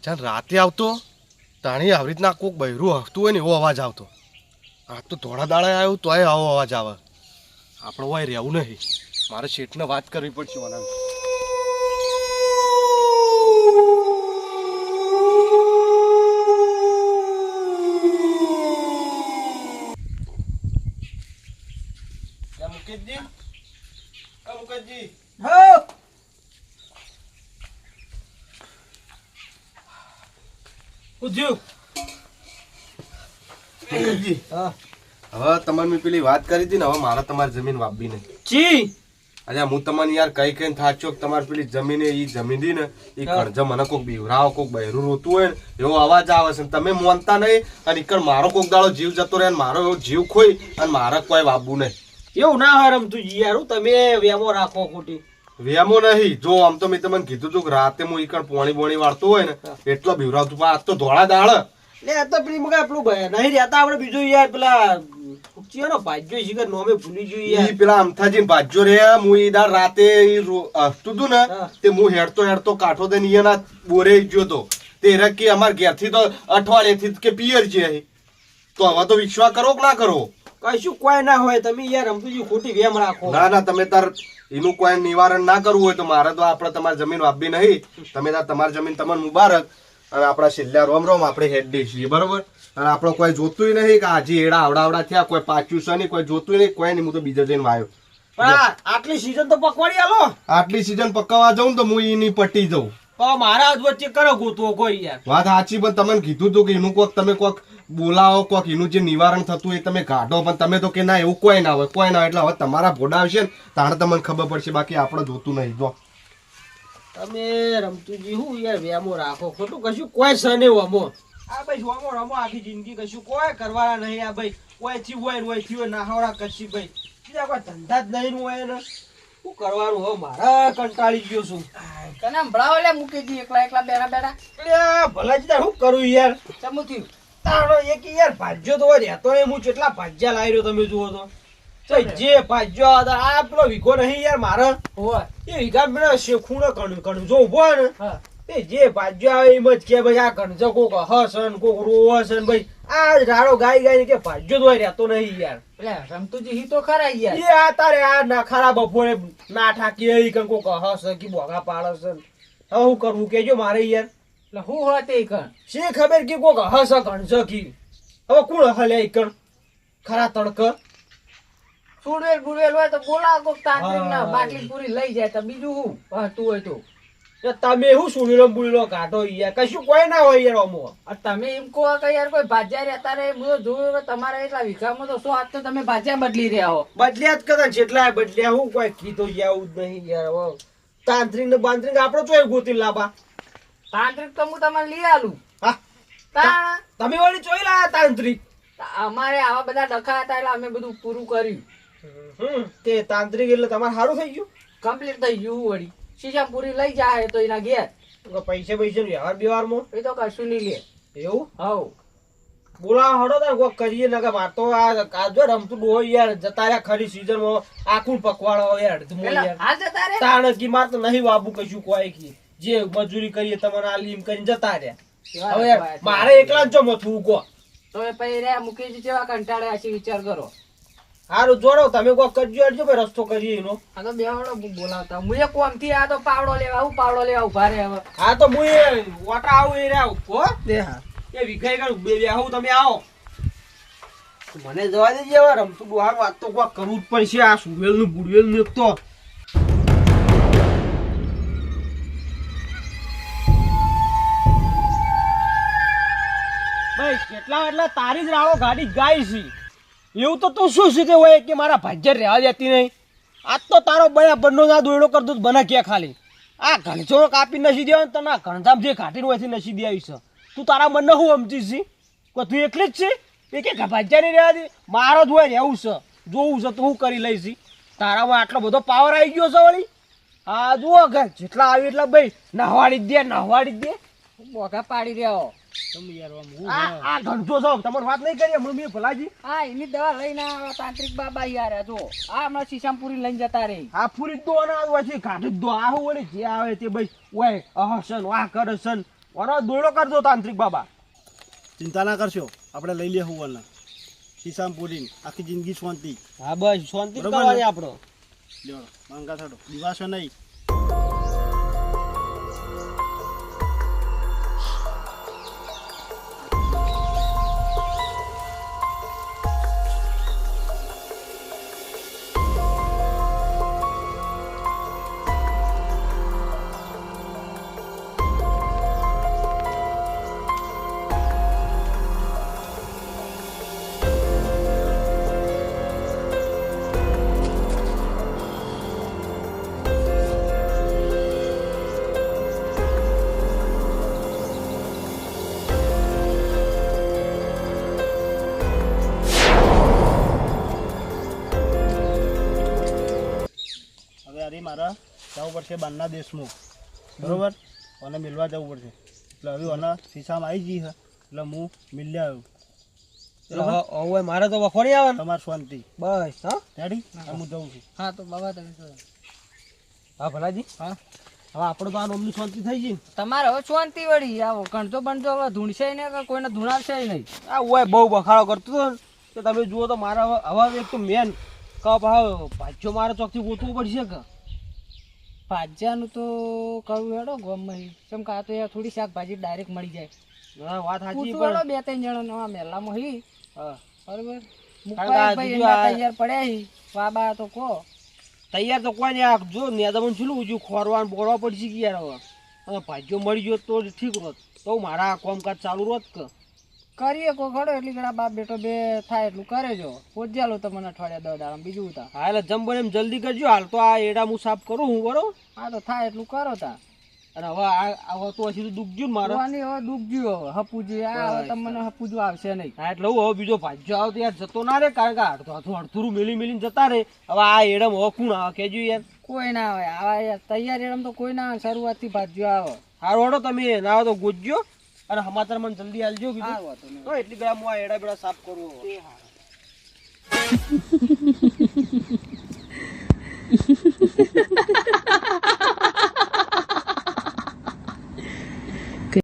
જાણ રાતે આવતો તાણી આવી રીતના કોક બૈરું હફતું હોય ને એવો અવાજ આવતો. આ તો થોડા દાડા આવ્યું તોય આવો અવાજ આવે. આપણે હોય રહેવું નહીં, મારે શેઠને વાત કરવી પડશે મને. મુકેશજી, મુકેશજી, હા ઉજ્યું મુકેશજી. હા, હવે તમારે મેં પેલી વાત કરી હતી ને, હવે મારે તમારી જમીન વાપવી નહીં. જી અલ્યા હું તમને યાર કઈ થાચો તમારી પેલી જમીન એ જમીન દી ને એ કરજ મને કોક બીવરાવ કોક બહેરું રોતું હોય ને એવો અવાજ આવે છે. તમે મોનતા નહીં અને ઈકર મારો કોક દાડો જીવ જતો રહે, મારો એવો જીવ ખોઈ અને મારે કોઈ વાપવું નહીં. એવું ના હોય રમતું યાર, તમે વેમો રાખો ખોટી. વેમો નહીં, જો આમ તો મેં તમને કીધું તું કે રાતે હું ઈકર પોણી બોણી વાળતું હોય ને એટલો બીવરાવતું, પણ આજ તો ધોળા દાળ લે તો પેલી મગા આપણું નહીં રહેતા આપણે બીજું યાર પેલા ચિયાનો ભાજ્યો શિખર નોમે ભૂલી જોઈએ ઈ પેલા અમથાજી ભાજ્યો રે. હું ઈ દાળ રાતે હસતું તું ને તે હું હેડતો કાઠો દઈને ઈયાના બોરે ગયો તો તે રકી અમાર ઘેરથી તો અઠવાડિયેથી કે પિયર છે. તો હવે તો વિશ્વાસ કરો કે ના કરો? કશું કોઈ ના હોય, તમે યાર રમતુજી ખોટી વેમ રાખો. ના તમે તાર એનું કોઈ નિવારણ ના કરવું હોય તો મારે તો આપણે તમારી જમીન વાપવી નહીં. તમે તાર તમારી જમીન તમને મુબારક અને આપણા છેલ્લા રોમ રોમ આપણે હેડ દઈશું બરોબર. અને આપણો કોઈ જોતું નહીં કે આજે એડા આવડા થયા, કોઈ પાછું છે નહીં, કોઈ જોતું નહીં, કોઈ નહીં. હું તો બીજા જઈને વાયો. પણ આટલી સીઝન તો પકવાડી આલો. આટલી સીઝન પકવવા જાઉં તો હું એની પટી જાઉં. મારા હાથ વચ્ચે કરો ગોતવો કોઈ યાર. વાત સાચી, પણ તમને કીધું તું કે એનું કોક તમે કોક બોલાવો, કોક એનું જે નિવારણ થતું એ તમે કાઢો, પણ તમે તો કે ના એવું કોઈ ના હોય, કોઈ ના હોય. એટલે હવે તમારા ભોડા આવશે ને તાણે તમને ખબર પડશે, બાકી આપણે જોતું નહીં. જો તમે રમતુજી હું યાર વેમો રાખો ખોટું, કશું કોઈ સને વમો. આ ભાઈ જોમો રમો આખી જિંદગી, કશું કોઈ કરવાના નહીં. આ ભાઈ કોઈ થી હોય ના હવડા કશી ભાઈ બીજા કોઈ ધંધા જ નહીં હોય ને શું કરવાનું. હવે મારા કંટાળી ગયો છું. કને ભળાવો લે મુકેજી એકલા બેઠા બેઠા. એટલે ભલાજી તાર શું કરું યાર? ચમુ થયું તારો એક યાર ભાજ્યો તો રહેતો નહીં. હું કેટલા ભાજ્યા લાવી રહ્યો તમે જુઓ તો જે ભાજ્યો હતા આ પેલો વીઘો નહીં યાર મારે હોય એ વીઘા પેલા શેખું કણજો ઉભો હોય ને એ જે ભાજ્યો આવે એમ જ કે ભાઈ આ કણજો કોક હસન કોક રોહસન ભાઈ આ રાડો ગાય કે ભાજ્યો તો રહેતો નહીં યાર. એટલે રમતુજી હી તો ખરા યાર. એ આ તારે આ ના ખરા બપોરે ના ઠાકી કોક હસ કે બોગા પાડસ. હવે હું કરવું કેજો મારે યાર? એટલે હું હોય તે કણ શી ખબર કે કોક હસ કણજો કી હવે કોણ હલે કણ ખરા તડક સુડવેલ બુડવેલ હોય તો બોલાવો કોક તાંત્રિક ના બાટલી પૂરી લઈ જાય તો બીજું હું તું હોય તો. તમે શું સુડીલો બુડીલો કાઢો યાર? કશું કોઈ ના હોય યાર અમો. તમે એમ કહો કે યાર કોઈ ભાજ્યા રહેતા રે બધું જોયું તમારા એટલા વિખામાં તો 100 હાથ તો તમે ભાજ્યા બદલી રહ્યા હો. બદલ્યા જ કદાચ જેટલા બદલ્યા હું કોઈ કીધું આવું જ નહીં યાર. હવે તાંત્રિક ને બાંત્રિક આપડે તો ગોતી લાબા. તાંત્રિક તો હું તમને લઈ આલું. હા તમે વળી ચોઈ લાયા તાંત્રિક? અમારે આવા બધા ડખા હતા એટલે અમે બધું પૂરું કર્યું. તે તાંત્રિક એટલે તમારે સારું થઈ ગયું? કમ્પ્લીટ થઈ ગયું વળી. શીશા પૂરી લઈ જાય તો એના ઘેર પૈસા વ્યવહાર વ્યવહારમાં એ તો કશું નહીં લે. એવું? હવ બોલાવો હડો તાર કોક કરીએ ને કે માર તો આ જો રમતું ડોહો યાર જતા રહ્યા ખરી સીઝન માં આખું પકવાડો યાર હાલ જતા રે તાણ કી માર તો નહીં વાબુ કશું કોઈ કી જે મજૂરી કરીએ તમને આ લીમ કરીને જતા રહ્યા. હવે યાર મારે એકલા જ જો મથું કો તો એ પૈ રે મુકેશજી જેવા કંટાળ્યા છે વિચાર કરો. હારું જોડો તમે કોક કરજો અડજો ભાઈ રસ્તો કરીએ એનો. આ તો બેવડો બોલાવતા હું એક કોમ થી આ તો પાવડો લેવા ઉભા રે હવે. હા તો હું એ વોટા આવું એ રહ્યા હો દે. હા એ વિખાઈ ગયું બે આવું તમે આવો મને જવા દેજે. હવે રમતું બહાર વાત તો કોક કરવું જ પડશે. આ સુવેલ નું બુડવેલ નું તો ભાઈ કેટલા એટલે તારી જ રાળો ગાડી ગાય છે એવું તો તું શું છે હોય કે મારા ભાજ્ય રહેવા દેતી નહીં. આજ તો તારો બરાબરનો ના દોયડો કરતો બના કે ખાલી આ ઘણચોરો કાપી નસી દેવા તને આ ઘણધામ જે ઘાટીને હોય નસી દે આવી છે. તું તારા મનને હું સમજીશ છે તું એકલી જ છે એ કે ભાજ્યા નહીં રહેવા દે મારો જ હોય રહેવું છે જોવું છે તો હું કરી લઈશ. તારામાં આટલો બધો પાવર આવી ગયો છે વળી. હા જુઓ ઘર જેટલા આવી એટલા ભાઈ નહવાડી જ દે બોગા પાડી રહ્યો. આ ઘણચો છો તમારે વાત નહીં કરી હમણાં મેં ભલાજી. હા એની દવા લઈને આવ્યા તાંત્રિક બાબા યાર. જો આ હમણાં શીશામ પૂરી લઈને જતા રહી. આ પૂરી દો ના હોય છે ઘાટી દો આ વળી જે આવે તે ભાઈ ઓય અહસન આ કરસન ઓનો દોયડો કરજો તાંત્રિક બાબા. ચિંતા ના કરશો, આપણે લઈ લેવું વરના શીશામ પૂરીને આખી જિંદગી શાંતિ. હા બસ શાંતિ બરોબર ને? કરવાની આપણો. લ્યો માંગા થાડો, દિવાસો નહીં. હવે અરે મારા જવું પડશે બહારના દેશમાં, બરોબર? અને મિલવા જવું પડશે. એટલે હવે અને શીશામાં આવી ગઈ છે એટલે હું મિલ્યા આવ્યું. હવે મારે તો વખોડી આવે ને. તમારે શાંતિ. બસ હા રેડી? હું જઉં છું. હા તો બાબા તમે તો હા ભલાજી. હા હવે આપણે તો આ નોમની શાંતિ થઈ ગઈ ને. તમારે હવે શાંતિ વળી આવો કણતો બનતો હવે ધૂણશે ને કે કોઈને ધૂણાવશે નહીં. આ ઓય બહુ બખાડો કરતો હતો ને કે તમે જુઓ તો મારા હવે એક તો મેન કપ ભાજ્યો મારે ચોકથી ગોતવું પડશે કે. ભાજ્યાનું તો કરવું હેડો ગમમાં કેમ કે આ તો યાર થોડી શાકભાજી ડાયરેક્ટ મળી જાય. હા વાત સાચી પૂછવું હેડો પણ બે ત્રણ જણા નવા મેલામાં હી હા બરોબર કારણ કે આ ભાઈ બીજું આ- તૈયાર પડ્યા હી બાબા તો કહો તૈયાર તો કોઈ નહીં. આ જો નેદામણ છેલું ઊંચું ખોરવાનું બોરવા પડશે કે યાર હવે. અને ભાજ્યો મળી ગયો તો ઠીક રોત તો મારા આ કામકાજ ચાલુ રોત કે. કરીએ કો ખડો એટલી ઘણા બાપ બેટો બે થાય એટલું કરે જો પોજ્યાલો તમને અઠવાડિયા 10 દાડા બીજું તા હા એટલે જમ બને એમ જલ્દી કરજો. હાલ તો આ એડા હું સાફ કરું હું બરોબર. હા તો થાય એટલું કરો તા અને હવે હવે તો હજી તો દુખજ્યું ને મારે. જોવાની હવે દુઃખ જ્યું હવે હપુજી આ હવે તમને હપુજું આવશે નહીં. હા એટલે હું હવે બીજો ભાજ્યો આવે તો યાર જતો ના રે. કારણ કે અડધું મેલી મેલીને જતા રે. હવે આ એડમ હવે કોણ આવે કેજો યાર. કોઈ ના આવે આવા યાર તૈયાર એરમ તો કોઈ ના આવે શરૂઆતથી ભાજ્યો આવે. હારો હડો તમે ના આવે તો ગોતજો અને સમાચાર મને જલ્દી આલજો કીધું. હા વાતો નહીં. તો એટલી ઘણા હું આ એડા બેડા સાફ કરું હવે. એ હારું.